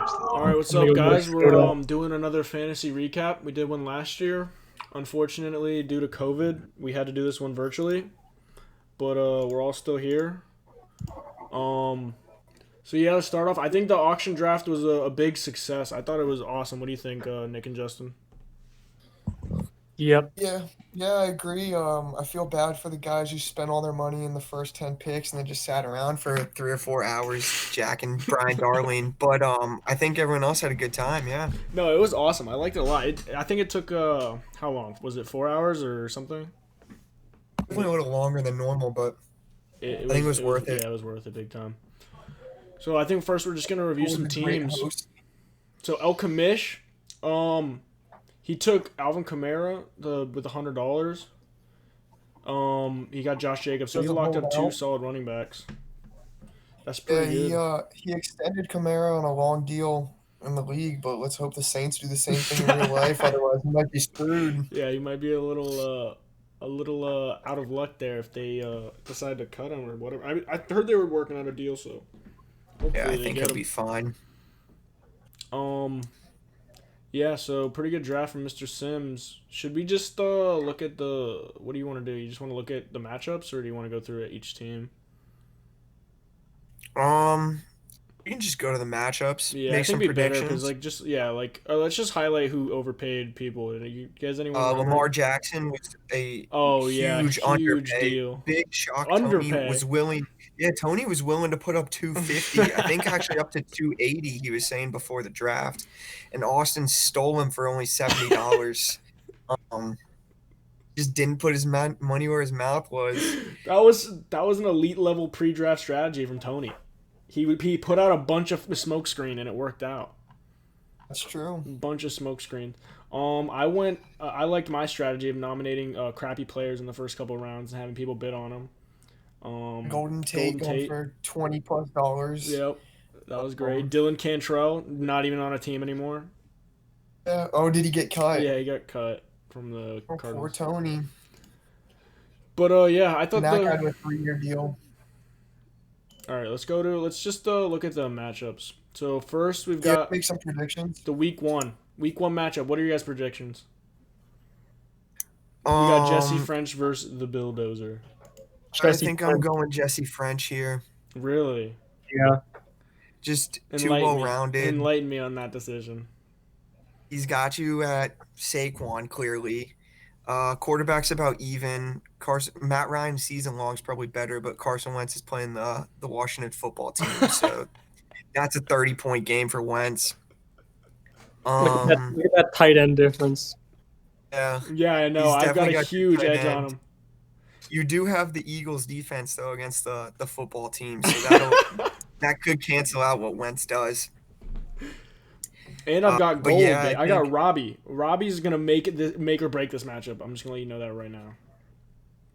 All right, what's I'm gonna up, go get a guys? We're soda. doing another fantasy recap. We did one last year. Unfortunately, due to COVID, we had to do this one virtually, but we're all still here. Um, so yeah, to start off, I think the auction draft was a big success. I thought it was awesome. What do you think, Nick and Justin? Yep. Yeah, yeah, I agree. I feel bad for the guys who spent all their money in the first 10 picks and then just sat around for 3 or 4 hours, Jack and Brian Darling. But I think everyone else had a good time. Yeah, No, it was awesome. I liked it a lot. I think it took how long? Was it 4 hours or something? Was definitely a it? little longer than normal, but It I think it was. was It was. worth it. Yeah, it was worth it big time. So I think first we're just gonna review It was some a great teams. host. So El Kamish, um, he took Alvin Kamara with $100. He got Josh Jacobs, so he Doesn't locked hold up two out. solid running backs. That's Yeah, pretty he good. uh he extended Kamara on a long deal in the league, but let's hope the Saints do the same thing in real life. Otherwise, he might be screwed. Yeah, he might be a little out of luck there if they decide to cut him or whatever. I heard they were working on a deal, so Yeah, I hopefully they think get he'll be him. fine. Um, yeah, so pretty good draft from Mr. Sims. Should we just look at the what do you want to do? You just want to look at the matchups, or do you want to go through each team? Um, you can just go to the matchups, Yeah, I make think some it'd be better because predictions. like just yeah like let's just highlight who overpaid people. You guys anyone remember? Lamar Jackson was a Oh yeah, huge huge underpay. deal. Big shock. Tony was Underpay. willing. Yeah, Tony was willing to put up 250. I think actually up to 280. He was saying before the draft, and Austin stole him for only $70. Um, just didn't put his money where his mouth was. That was an elite level pre-draft strategy from Tony. He put out a bunch of smoke screen and it worked out. That's true. Bunch of smoke screens. I liked my strategy of nominating crappy players in the first couple of rounds and having people bid on them. Golden Tate Golden going Tate. for $20+. Yep, that was great. Um, Dylan Cantrell not even on a team anymore. yeah. Oh, did he get cut? Yeah, he got cut from the Oh, poor Cardinals. Tony. But yeah, I And thought that the guy to a 3-year deal. all right. Let's just look at the matchups. So first we've Yeah, got make some predictions. the week one matchup. What are your guys' predictions? We got Jesse Um, French versus the Bulldozer. I Jesse think I'm Prince. going Jesse French here. Really? Yeah. Just too Enlighten well me. rounded. Enlighten me on that decision. He's got you at Saquon clearly. Quarterback's about even. Carson Matt Ryan's season long's probably better, but Carson Wentz is playing the Washington football team, so that's a 30-point game for Wentz. Look at that. Um, Look at that tight end difference. yeah, Yeah, I know. he's I've got a definitely got good huge tight edge on end. him. You do have the Eagles defense though against the football team, so that could cancel out what Wentz does. And I've got But gold. yeah, I I got think Robbie. Robbie's gonna make or break this matchup. I'm just gonna let you know that right now.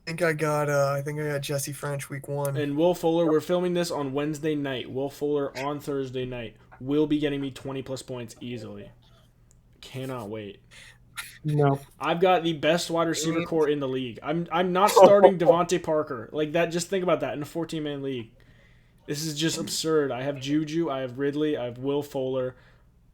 I think I got Jesse French week 1. And Will Fuller, we're filming this on Wednesday night. Will Fuller on Thursday night will be getting me 20 plus points easily. Cannot wait. No. I've got the best wide receiver core in the league. I'm not starting Devontae Parker. Like that, just think about that in a 14-man league. This is just absurd. I have Juju, I have Ridley, I have Will Fuller,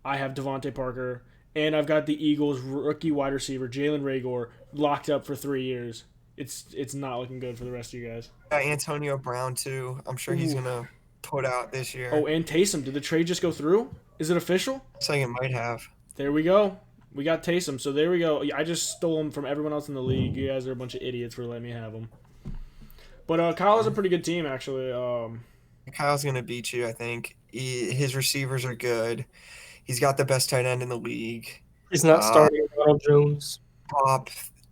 I have Devontae Parker, and I've got the Eagles rookie wide receiver Jalen Rager locked up for 3 years. It's not looking good for the rest of you guys. Got Antonio Brown too. I'm sure he's Ooh. gonna put out this Oh, year. and Taysom. Did the trade just go through? Is it official? Looks like it might have. There we go. We got Taysom. So there we go. I just stole him from everyone else in the league. You guys are a bunch of idiots for letting me have him. But Kyle has a pretty good team actually. Kyle's gonna beat you. I think his receivers are good. He's got the best tight end in the league. He's not Uh, starting Ronald Jones. top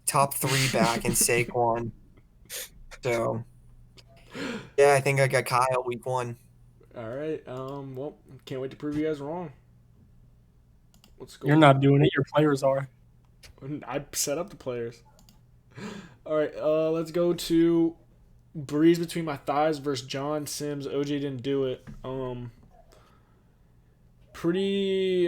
top three back in Saquon. So yeah, I think I got Kyle week 1. All right. Well, can't wait to prove you guys wrong. Let's go. You're not doing it. Your players are. I set up the players. All right. Let's go to Breeze between my thighs versus John Sims. OJ didn't do it. Pretty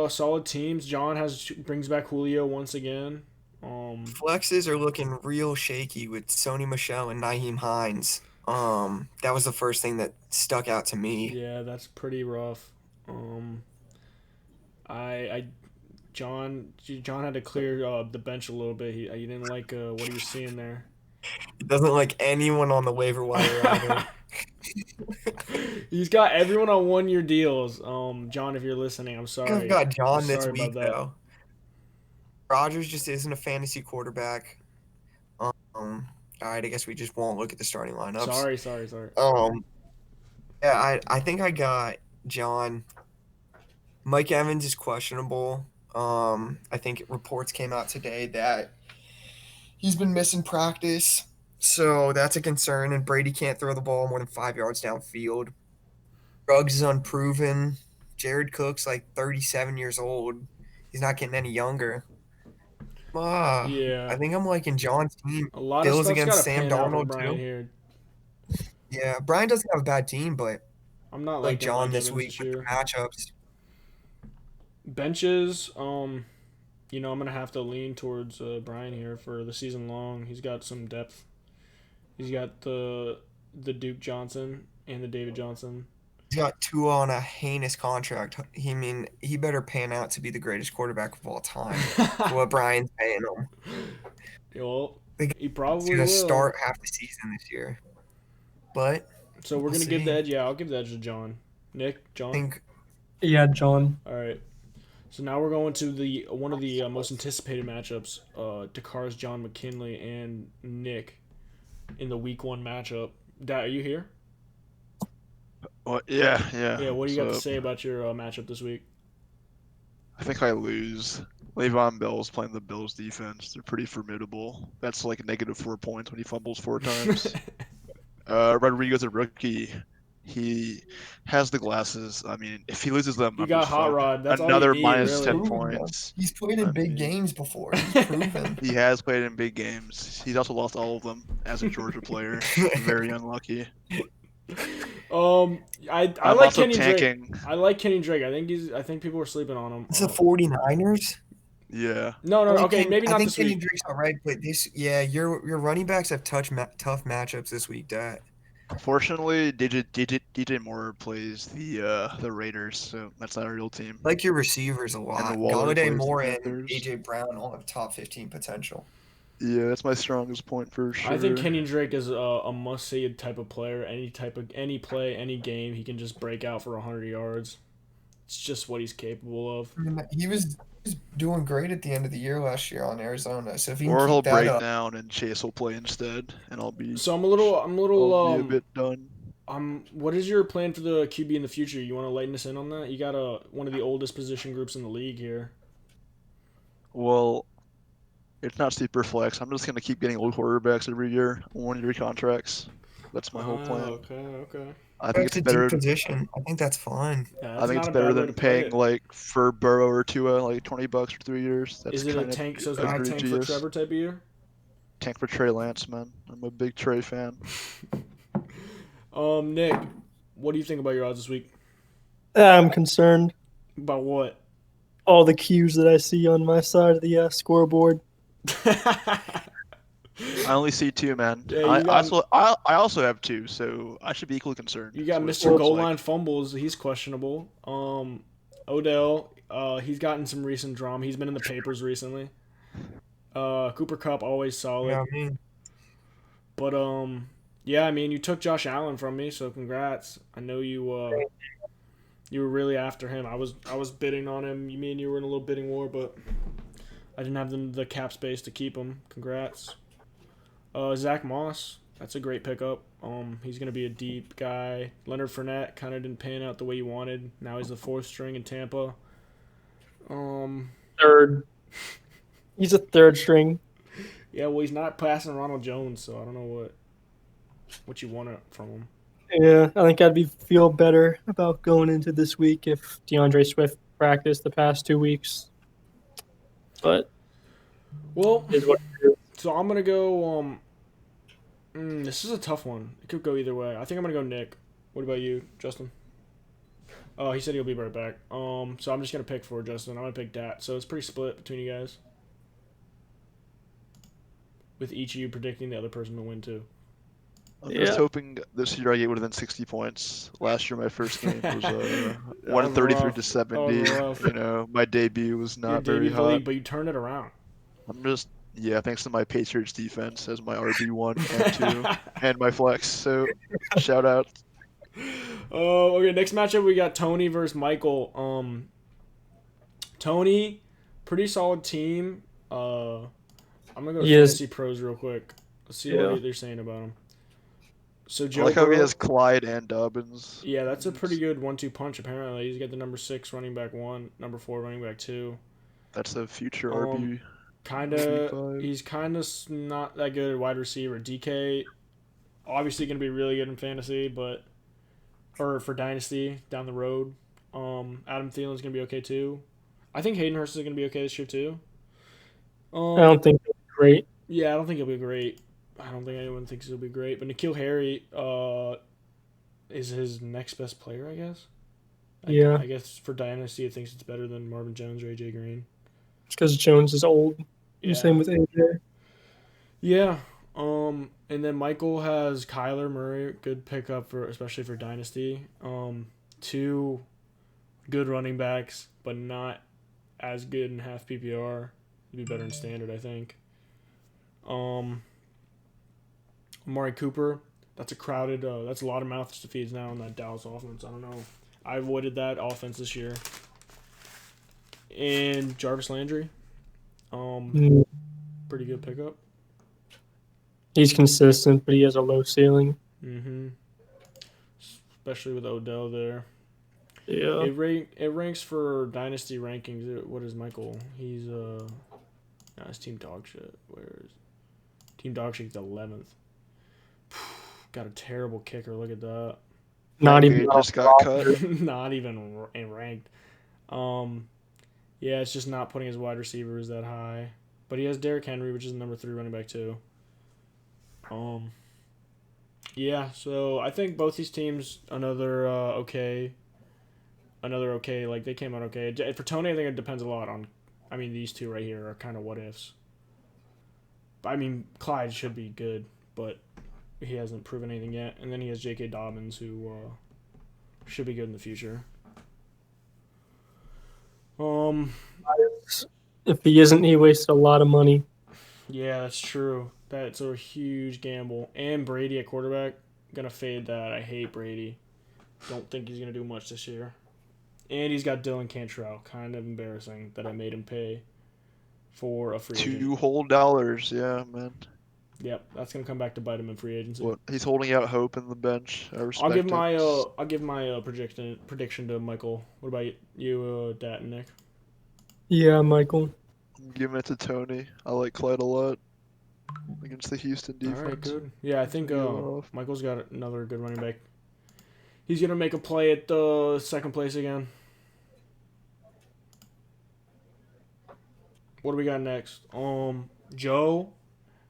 solid teams. John brings back Julio once again. Flexes are looking real shaky with Sony Michelle and Naheem Hines. That was the first thing that stuck out to me. Yeah, that's pretty rough. I John had to clear the bench a little bit. He didn't like what he was seeing there. He doesn't like anyone on the waiver wire either. He's got everyone on 1 year deals. John, if you're listening, I'm I think I've sorry. got I'm John this sorry week about that. though. Rodgers just isn't a fantasy quarterback. All right, I guess we just won't look at the starting lineups. Sorry. Yeah, I think I got John. Mike Evans is questionable. I think reports came out today that he's been missing practice, so that's a concern. And Brady can't throw the ball more than 5 yards downfield. Ruggs is unproven. Jared Cook's like 37 years old. He's not getting any younger. I Yeah, think I'm liking John's team. a lot of Bills stuff's got against to Sam pan out for Darnold Brian too. here. Yeah, Brian doesn't have a bad team, but I'm not like liking John Mike this Evans week this with the year. matchups. Benches, I'm gonna have to lean towards Brian here for the season long. He's got some depth. He's got the Duke Johnson and the David Johnson. He's got Tua on a heinous contract. He better pan out to be the greatest quarterback of all time for what Brian's paying him. Well, I think he he's probably gonna will. start half the season this year, but So we're we'll gonna give the see. edge. Yeah, I'll give the edge to John. Nick, I John. think Yeah, John. All right. So now we're going to the one of the most anticipated matchups. Dakar's John McKinley and Nick in the Week 1 matchup. Dad, are you here? Well, yeah, Yeah. What do you got to So say about your matchup this week? I think I lose. Le'Veon Bell's playing the Bills defense. They're pretty formidable. That's like a -4 points when he fumbles 4 times. Rodrigo's a rookie. He has the glasses. I mean, if he loses them, You I'm got just hot fucked. rod. That's all you Another need, minus really. 10 proven, though. points. He's played I in big mean, games before. He's proven. he has played in big games. He's also lost all of them as a Georgia player. Very unlucky. I I'm like also Kenny Drake. tanking. I like Kenny Drake. I think people are sleeping on him. It's the 49ers. Yeah. No. I think Okay, maybe I not think this Kenny week. Drake's all right, but your running backs have tough matchups this week, Dad. Fortunately, DJ Moore plays the Raiders, so that's not a real team. Like your receivers a And lot. Waller Galladay, plays the Moore, and Panthers. AJ Brown all have top 15 potential. Yeah, that's my strongest point for sure. I think Kenny Drake is a must-see type of player. Any play, any game, he can just break out for 100 yards. It's just what he's capable of. I mean, he was doing great at the end of the year last year on Arizona. So if he can Or keep he'll that break up, down and Chase will play instead, and I'll be So I'm a bit done. what is your plan for the QB in the future? You want to lighten us in on that? You got one of the oldest position groups in the league here. Well, it's not super flex. I'm just gonna keep getting old quarterbacks every year, 1 year contracts. That's my whole plan. Okay. I think that's it's a deep better. position. I think that's fun. Yeah, I that's think not it's a better bad way than to play paying it. like for Burrow or Tua like $20 for 3 years. That's Is it a kind of tank? So it's not a tank for egregious. Trevor type of year. Tank for Trey Lance, man. I'm a big Trey fan. Nick, what do you think about your odds this week? I'm concerned. About what? All the cues that I see on my side of the scoreboard. I only see 2, man. Yeah, I you got- also have 2, so I should be equally concerned. You got That's what Mr. it Goal sounds Line like. Fumbles. He's questionable. Odell. He's gotten some recent drama. He's been in the papers recently. Cooper Kupp always solid. You know what I mean? But yeah, I mean, you took Josh Allen from me, so congrats. I know you were really after him. I was bidding on him. Me and you were in a little bidding war, but I didn't have the cap space to keep him. Congrats. Zach Moss, that's a great pickup. He's gonna be a deep guy. Leonard Fournette kind of didn't pan out the way you wanted. Now he's the 4th string in Tampa. Third. He's a third string. Yeah, well, he's not passing Ronald Jones, so I don't know what you want from him. Yeah, I think I'd feel better about going into this week if DeAndre Swift practiced the past 2 weeks. But Well, it is what it is. so I'm gonna go. This is a tough one. It could go either way. I think I'm gonna go Nick. What about you, Justin? Oh, he said he'll be right back. So I'm just gonna pick for Justin. I'm gonna pick Dat. So it's pretty split between you guys, with each of you predicting the other person to win too. I'm just hoping this year I get within 60 points. Last year, my first game was 133 to 70. You know, my debut was Your not very debut the hot. league, but you turned it around. I'm just thanks to my Patriots defense as my RB1 and 2 and my flex. So shout out. Oh, okay. Next matchup we got Tony versus Michael. Tony, pretty solid team. I'm gonna go to Fantasy Pros real quick. Let's see what they're saying about him. So Joe I like how he Burrow- has Clyde and Dobbins. Yeah, that's a pretty good 1-2 punch. Apparently, he's got the number 6 running back 1, number 4 running back 2. That's a future RB. He's kind of not that good at wide receiver. DK, obviously going to be really good in fantasy, or for dynasty down the road. Adam Thielen's going to be okay too. I think Hayden Hurst is going to be okay this year too. I don't think he'll be great. Yeah, I don't think he'll be great. I don't think anyone thinks he'll be great. But N'Keal Harry is his next best player, I guess. I guess for dynasty, it thinks it's better than Marvin Jones or AJ Green. It's because Jones is old. Yeah. Same with AJ. Yeah. And then Michael has Kyler Murray, good pickup especially for dynasty. 2 good running backs, but not as good in half PPR. He'd be better in standard, I think. Amari Cooper, that's a lot of mouths to feed now in that Dallas offense. I don't know. I avoided that offense this year. And Jarvis Landry, pretty good pickup. He's consistent, but he has a low ceiling. Mm-hmm. Especially with Odell there. Yeah. It ranks for dynasty rankings. What is Michael? He's his team dog shit. Where is team dog shit's 11th? Got a terrible kicker. Look at that. Not even just got cut. Not even ranked. Yeah, it's just not putting his wide receivers that high. But he has Derrick Henry, which is the number 3 running back too. Yeah, so I think both these teams another okay. Like they came out okay. For Tony, I think it depends a lot on. I mean, these two right here are kind of what ifs. I mean, Clyde should be good, but he hasn't proven anything yet. And then he has J.K. Dobbins, who should be good in the future. If he isn't, he wasted a lot of money. Yeah, that's true. That's a huge gamble. And Brady at quarterback, gonna fade that. I hate Brady. Don't think he's gonna do much this year. And he's got Dylan Cantrell. Kind of embarrassing that I made him pay for a free agent. $2 whole dollars, yeah, man. Yep, that's gonna come back to bite him in free agency. What? He's holding out hope in the bench. I respect I'll give it. my prediction to Michael. What about you, Dat and Nick? Yeah, Michael. I'm giving it to Tony. I like Clyde a lot against the Houston defense. All right, good. Yeah, I think Yeah. Michael's got another good running back. He's gonna make a play at the second place again. What do we got next? Joe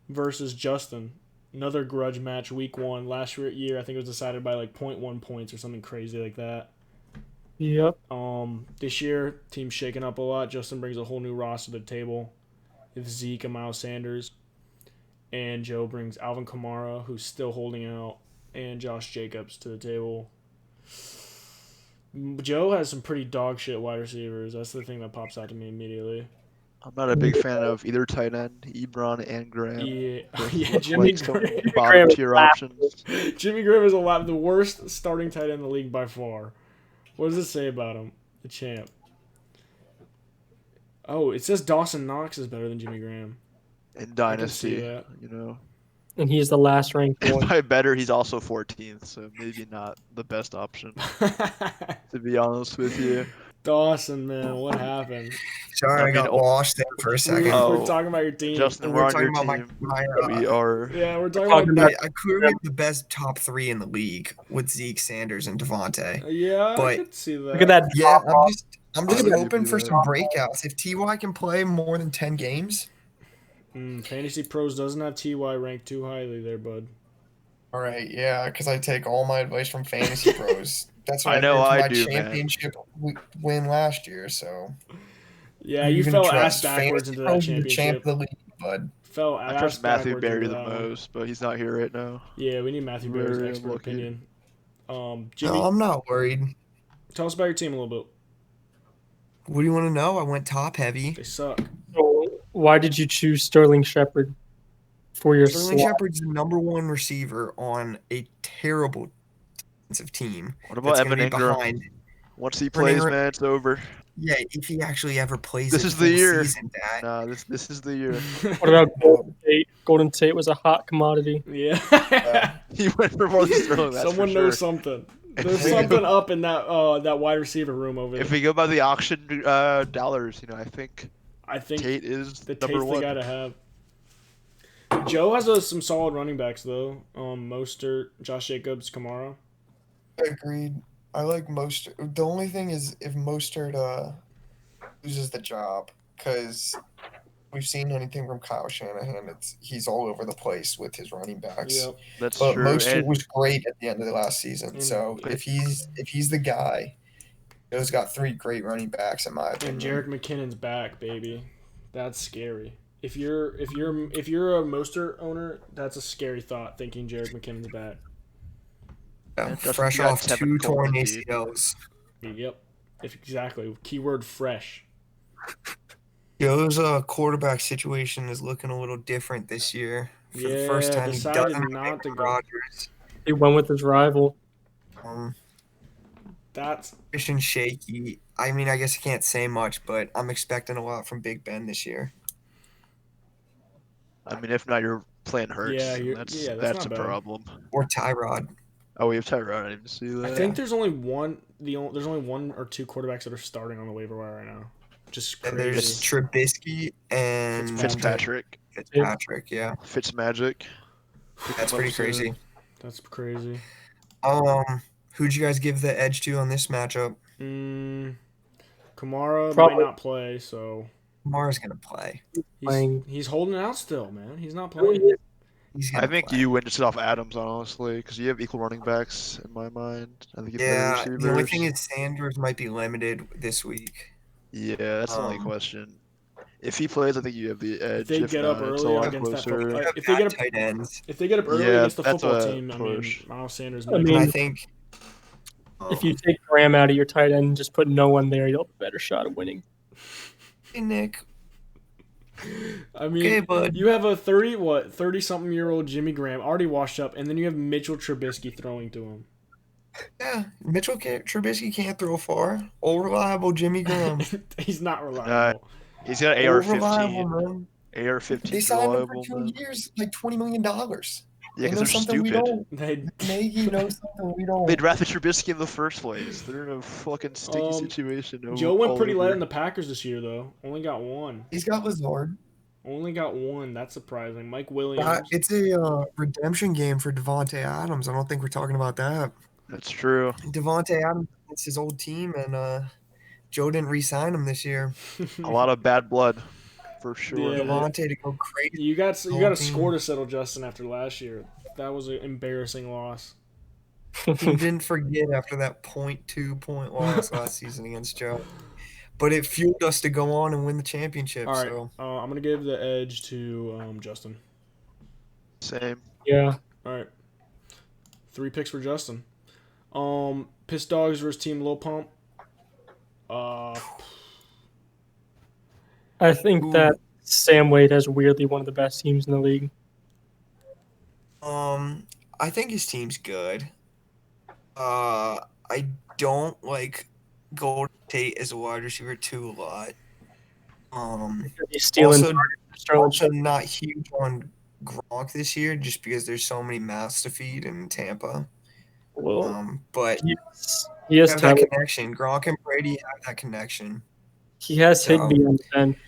versus Justin. Another grudge match, week 1. Last year, I think it was decided by like 0.1 points or something crazy like that. Yep. This year, team's shaking up a lot. Justin brings a whole new roster to the table with Zeke and Miles Sanders. And Joe brings Alvin Kamara, who's still holding out, and Josh Jacobs to the table. Joe has some pretty dog shit wide receivers. That's the thing that pops out to me immediately. I'm not a big fan of either tight end, Ebron and Graham. Yeah, Jimmy Graham. Bottom tier options. Jimmy Graham is the worst starting tight end in the league by far. What does it say about him? The champ. Oh, it says Dawson Knox is better than Jimmy Graham. In Dynasty, that. you know. And he's the last ranked one. By better, he's also 14th, so maybe not the best option, to be honest with you. Dawson, man, what happened? Sorry, I got lost there for a second. We're talking about your team. Justin, we're on your team. We are. Yeah, we're talking about. I clearly have the best top 3 in the league with Zeke, Sanders, and Devontae. Yeah, but I could see that. Look at that. Yeah, I'm just I'll hoping give for you some breakouts. If Ty can play more than 10 games. Fantasy Pros doesn't have Ty ranked too highly there, bud. All right, yeah, because I take all my advice from Fantasy Pros. That's what I know I I did for do, my championship win last year. So yeah, you fell ass backwards into that championship. Champ of the league, bud. fell I ass trust Matthew backwards Berry into the that one. most, but he's not here right now. Yeah, we need Matthew Berry's Very expert unlucky. opinion. No, Jimmy, I'm not worried. tell us about your team a little bit. What do you want to know? I went top heavy. They suck. So why did you choose Sterling Shepard for your Sterling slot? Shepard's the #1 receiver on a terrible defensive team What about that's going Evan to be Ingram? behind. Once he Evan plays, Ingram- man, it's over. Yeah, if he actually ever plays This a is full the year. season, Dad. Nah, this is the year. What about Golden Tate? Golden Tate was a hot commodity. Yeah. He went for more than Sterling. That's Someone for sure. knows something. If There's we something go- up in that wide receiver room over there. If we go by the auction dollars, I think I think Tate is the number Tate's the one. guy to have. Joe has some solid running backs though. Mostert, Josh Jacobs, Kamara. Agreed. I like Mostert. The only thing is if Mostert loses the job, because we've seen anything from Kyle Shanahan, he's all over the place with his running backs. Yep. That's But true. Mostert And was great at the end of the last season. And- So if he's the guy, Joe's got 3 great running backs in my opinion. And Jerick McKinnon's back, baby. That's scary. If you're a Mostert owner, that's a scary thought. Thinking Jerick McKinnon's back. Yeah, And Justin fresh got off Tevin 2 torn Coleman, dude. ACLs. Yep. Exactly. Keyword fresh. Joe's quarterback situation is looking a little different this year. For the first Yeah, time, he decided doesn't not pick to go. Rodgers. He went with his rival. That's Christian shaky. I mean, I guess I can't say much, but I'm expecting a lot from Big Ben this year. I mean, if not, you're playing Hurts. Yeah, and you're- that's yeah, that's that's a not bad. problem. Or Tyrod. Oh, we have Tyrod. I didn't see that. I think there's only one. There's only 1 or 2 quarterbacks that are starting on the waiver wire right now. Just And crazy. there's Trubisky and Fitzpatrick, Fitzpatrick, yeah. Fitzmagic. That's pretty crazy. That's crazy. Who'd you guys give the edge to on this matchup? Kamara Probably- might not play, so Kamara's gonna play. Playing. he's holding out still, man. He's not playing. He's gonna I think play. you win just off Adams, honestly, because you have equal running backs in my mind. I think you have Yeah, better the only receivers. thing is Sanders might be limited this week. Yeah, that's the only question. If he plays, I think you have the edge. If they If get not, up it's a early lot against that closer. football, Have if they get bad up, tight ends. if they get up early Yeah, against the that's football a team, push. Miles Sanders. I May mean- I think. If you take Graham out of your tight end and just put no one there, you'll have a better shot of winning. Hey, Nick. I mean, Okay, bud. you have a 30-something-year-old Jimmy Graham already washed up, and then you have Mitchell Trubisky throwing to him. Yeah, Trubisky can't throw far. All reliable Jimmy Graham. He's not reliable. He's got All reliable, AR-15. man. AR-15 They signed him for reliable. 2 man. years, like $20 million. Yeah, They because know they're something we stupid. don't. They, Nagy knows something we don't. They drafted Trubisky in the first place. They're in a fucking sticky situation. Joe went all pretty light over. on the Packers this year, though. Only got 1. He's got Lazard. Only got 1. That's surprising. Mike Williams. It's a redemption game for Devontae Adams. I don't think we're talking about that. That's true. Devontae Adams, it's his old team, and Joe didn't re-sign him this year. A lot of bad blood, for sure. Yeah. Devontae to go crazy. You got Whole a team. score to settle, Justin, after last year. That was an embarrassing loss. He didn't forget after that 0.2 point loss last season against Joe. But it fueled us to go on and win the championship. All right, So I'm gonna give the edge to Justin. Same. Yeah. All right, 3 picks for Justin. Piss Dogs versus Team Lil Pump. I think Ooh. that Sam Wade has weirdly one of the best teams in the league. I think his team's good. I don't like Golden Tate as a wide receiver 2 a lot. He's stealing Also, Sterling also Shepard. not huge on Gronk this year just because there's so many mouths to feed in Tampa. Well, But he has have that talent. connection. Gronk and Brady have that connection. He has So- Higbee on the bench.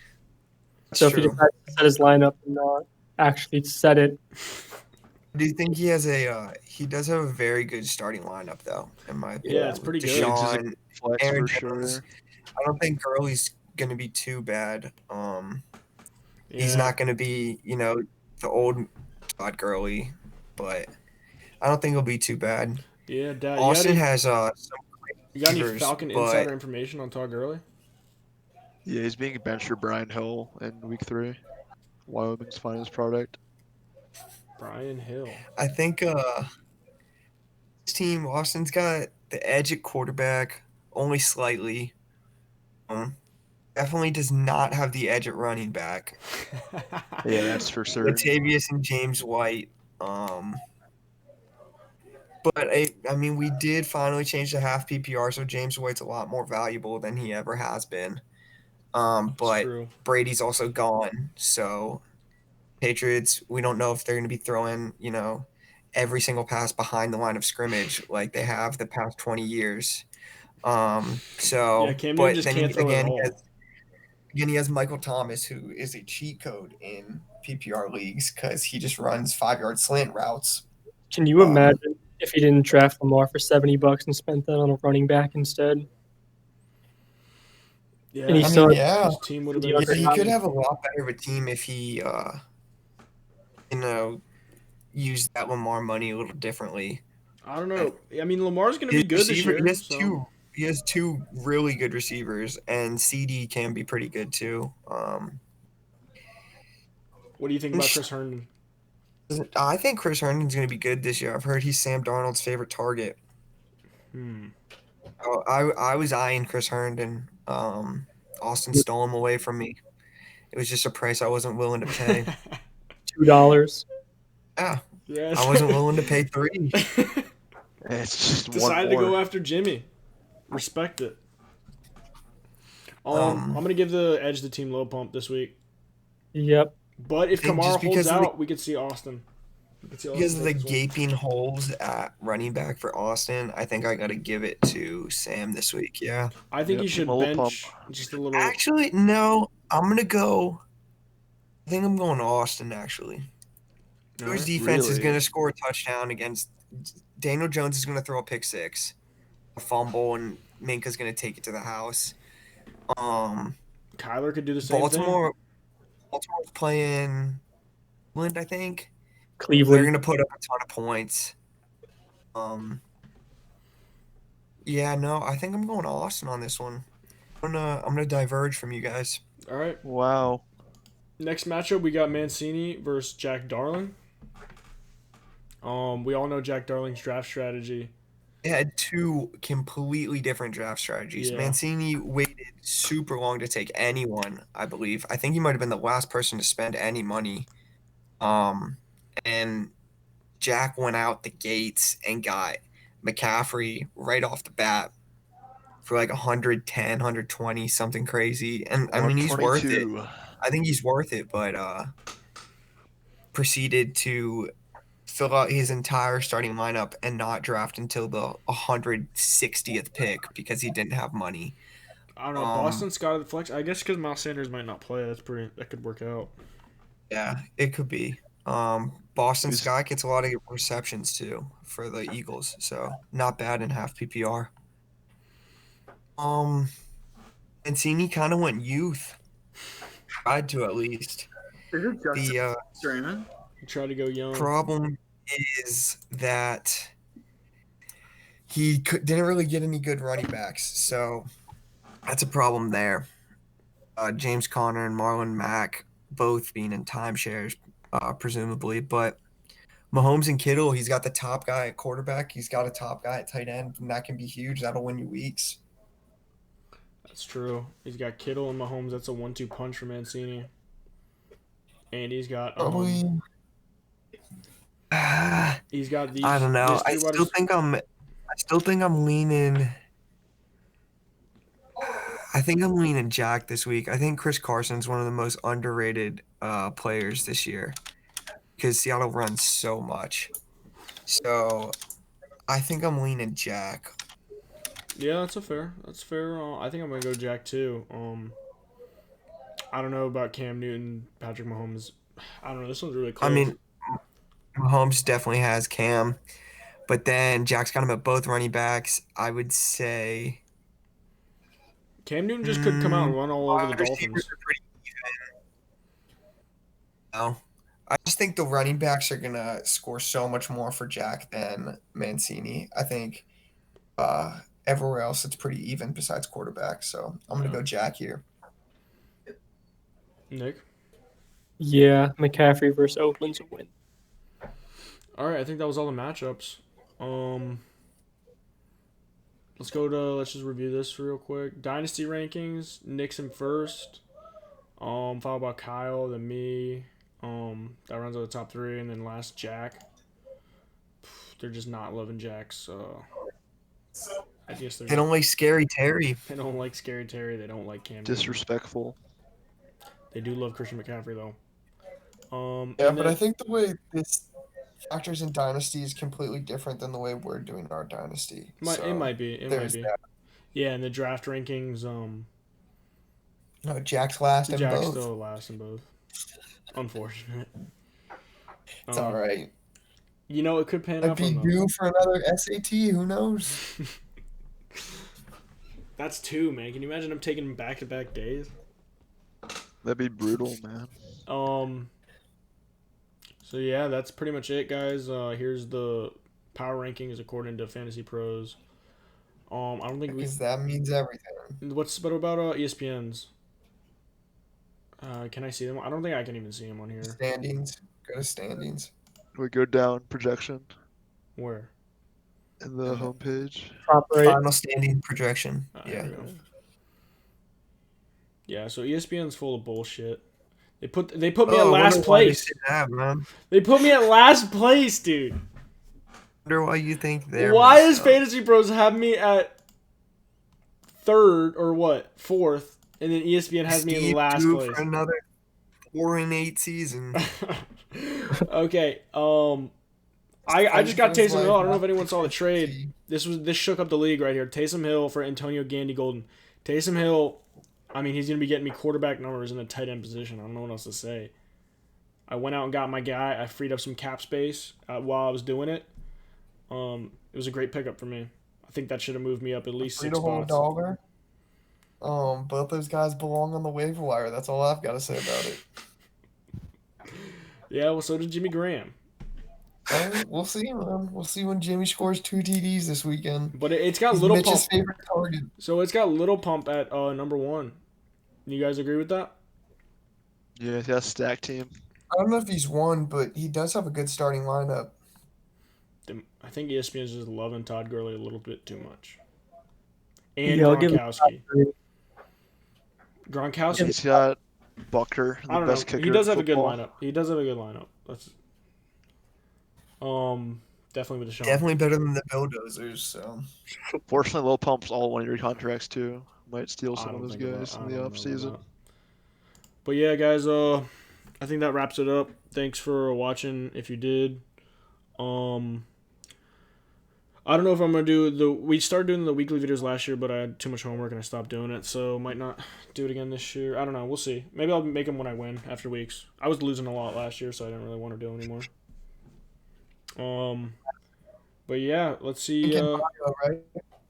That's So if he true. decides to set his lineup and not actually set it, Do you think he has he does have a very good starting lineup though, in my opinion. Yeah, it's pretty good. Deshaun, Flex Aaron for Jones. sure. I don't think Gurley's gonna be too bad. He's Yeah. not gonna be, the old Todd Gurley, but I don't think he'll be too bad. Yeah, Dad. Austin has some You got any receivers, Falcon but- insider information on Todd Gurley? Yeah, he's being benched for Brian Hill in week 3. Wyoming's finest product. Brian Hill. I think this team, Austin's got the edge at quarterback, only slightly. Definitely does not have the edge at running back. Yeah, that's for certain. Latavius and James White. But I mean, we did finally change to half PPR, so James White's a lot more valuable than he ever has been. But true. Brady's also gone, so Patriots, we don't know if they're going to be throwing, every single pass behind the line of scrimmage like they have the past 20 years. So, Yeah, Cam Newton but just then can't throw at all. he has Michael Thomas, who is a cheat code in PPR leagues because he just runs 5-yard slant routes. Can you imagine if he didn't draft Lamar for $70 and spent that on a running back instead? Yeah, And he I still mean, had yeah, his team would have been DeAndre he insane. could have a lot better of a team if he, used that Lamar money a little differently. I don't know. I mean, Lamar's going to His be good this receiver, year. So. he has two really good receivers, and CD can be pretty good too. What do you think about Chris Herndon? I think Chris Herndon's going to be good this year. I've heard he's Sam Darnold's favorite target. I was eyeing Chris Herndon. Austin stole him away from me. It was just a price I wasn't willing to pay. $2. Yeah, Yes. I wasn't willing to pay $3. It's just Decided to one more. go after Jimmy. Respect it. I'm going to give the edge to Team Low Pump this week. Yep. But if think Kamara just holds because of out, we could see Austin. Because of the gaping holes at running back for Austin, I think I got to give it to Sam this week. Yeah. I think Yep, you should Low bench Pump. just a little. Actually, no. I'm gonna go. I think I'm going to Austin. Actually, All Steelers right. defense is Really? going to score a touchdown against Daniel Jones. Is going to throw a pick six, a fumble, and Minka's going to take it to the house. Kyler could do the same thing. Baltimore's playing Cleveland, I think. They're Cleveland. going to put up a ton of points. Yeah, no, I think I'm going to Austin on this one. I'm gonna diverge from you guys. All right. Wow. Next matchup, we got Mancini versus Jack Darling. We all know Jack Darling's draft strategy. They had two completely different draft strategies. Yeah. Mancini waited super long to take anyone, I believe. I think he might have been the last person to spend any money. And Jack went out the gates and got McCaffrey right off the bat for like 110, 120, something crazy. And I mean, he's worth it. 122. I think he's worth it, but proceeded to fill out his entire starting lineup and not draft until the 160th pick because he didn't have money. I don't know. Boston Scott at the flex. I guess because Miles Sanders might not play. That could work out. Yeah, it could be. Boston Who's- Scott gets a lot of receptions too for the Eagles, so not bad in half PPR. Mancini kind of went youth. Tried to at least. Is it Justin The Raymond? Try to go young. problem is that he didn't really get any good running backs, so that's a problem there. James Conner and Marlon Mack both being in timeshares, presumably, but Mahomes and Kittle, he's got the top guy at quarterback, he's got a top guy at tight end, and that can be huge. That'll win you weeks. That's true. He's got Kittle and Mahomes. That's a 1-2 punch for Mancini. And he's got Probably. he's got these. I don't know. these I three wide still think I'm leaning. I think I'm leaning Jack this week. I think Chris Carson's one of the most underrated players this year because Seattle runs so much. So I think I'm leaning Jack. Yeah, that's fair. I think I'm gonna go Jack too. I don't know about Cam Newton, Patrick Mahomes. I don't know. This one's really close. I mean, Mahomes definitely has Cam, but then Jack's got him at both running backs. I would say Cam Newton just could come out and run all over the wide Dolphins. receivers are pretty even. No, I just think the running backs are gonna score so much more for Jack than Mancini. I think everywhere else it's pretty even besides quarterback. So I'm gonna go Jack here. Nick, Yeah, McCaffrey versus Oakland's a win. All right, I think that was all the matchups. Let's just review this real quick. Dynasty rankings: Nixon first, followed by Kyle, then me. That runs out the top three, and then last Jack. They're just not loving Jack's. I guess They don't like Scary Terry. they don't like Scary Terry. They don't like Cam Newton. Disrespectful. They do love Christian McCaffrey though. Yeah, and but then- I think the way this factors in Dynasty is completely different than the way we're doing our Dynasty. it might be. It might there's be. that. Yeah, and the draft rankings. No, Jack's last in Jack's both. still last in both. Unfortunate. It's all right. You know, it could pan Might out be for them. due for another SAT. Who knows? That's two, man. Can you imagine them taking back-to-back days? That'd be brutal, man. So yeah, that's pretty much it, guys. Here's the power rankings according to Fantasy Pros. I don't think we. Because that means everything. What about ESPN's? Can I see them? I don't think I can even see them on here. Standings. Go to standings. We go down projection Where? in the homepage. Top right. Final standing projection. There Yeah. we go. Yeah, so ESPN's full of bullshit. They put me at I wonder last why they place. say that, man. They put me at last place, dude. Wonder why you think they're. Why messed does up. Fantasy Pros have me at third or what? Fourth, and then ESPN has me in Steve last due place. for another 4-8 season? Okay. I just got Feels Taysom Hill. I don't know like if anyone saw the trade. This shook up the league right here. Taysom Hill for Antonio Gandy Golden. Taysom Hill, I mean, he's gonna be getting me quarterback numbers in a tight end position. I don't know what else to say. I went out and got my guy. I freed up some cap space while I was doing it. It was a great pickup for me. I think that should have moved me up at least Free 6 to hold spots. dollar. Both those guys belong on the waiver wire. That's all I've got to say about it. Yeah, well, so did Jimmy Graham. We'll see, man. We'll see when Jimmy scores 2 TDs this weekend. But it's got He's Little Mitch's Pump. favorite target. So it's got Little Pump at number 1. You guys agree with that? Yeah, it's got a stack team. I don't know if he's won, but he does have a good starting lineup. I think ESPN is just loving Todd Gurley a little bit too much. And Yeah, I'll give him Gronkowski. Gronkowski. He's got Bucker, I the don't best know. kicker He does in have a good football. lineup. He does have a good lineup. That's definitely with the Definitely better than the Bulldozers. So Fortunately, Lil Pump's all 1-year contracts too. Might steal I some don't of those think about- guys I in don't the know off about season. that. But yeah, guys, I think that wraps it up. Thanks for watching if you did. I don't know if I'm gonna do we started doing the weekly videos last year, but I had too much homework and I stopped doing it, so might not do it again this year. I don't know, we'll see. Maybe I'll make them when I win after weeks. I was losing a lot last year, so I didn't really want to do them anymore. But yeah, let's see Right?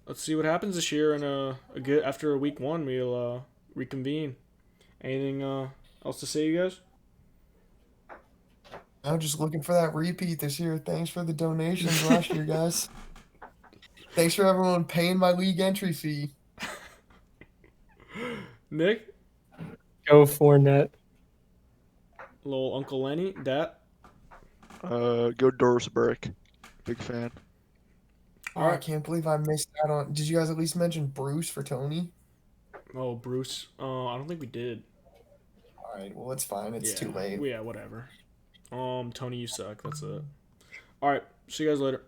let's see what happens this year, and a good after week 1 we'll reconvene. Anything else to say, you guys? I'm just looking for that repeat this year. Thanks for the donations last year, guys. Thanks for everyone paying my league entry fee. Nick, Go Fournette. little Uncle Lenny, that. Go Doris Burke. Big fan. Oh, I can't believe I missed that on. Did you guys at least mention Bruce for Tony? Oh, Bruce. I don't think we did. All right, well, it's fine. It's too late. Yeah, whatever. Tony, you suck. That's it. All right. See you guys later.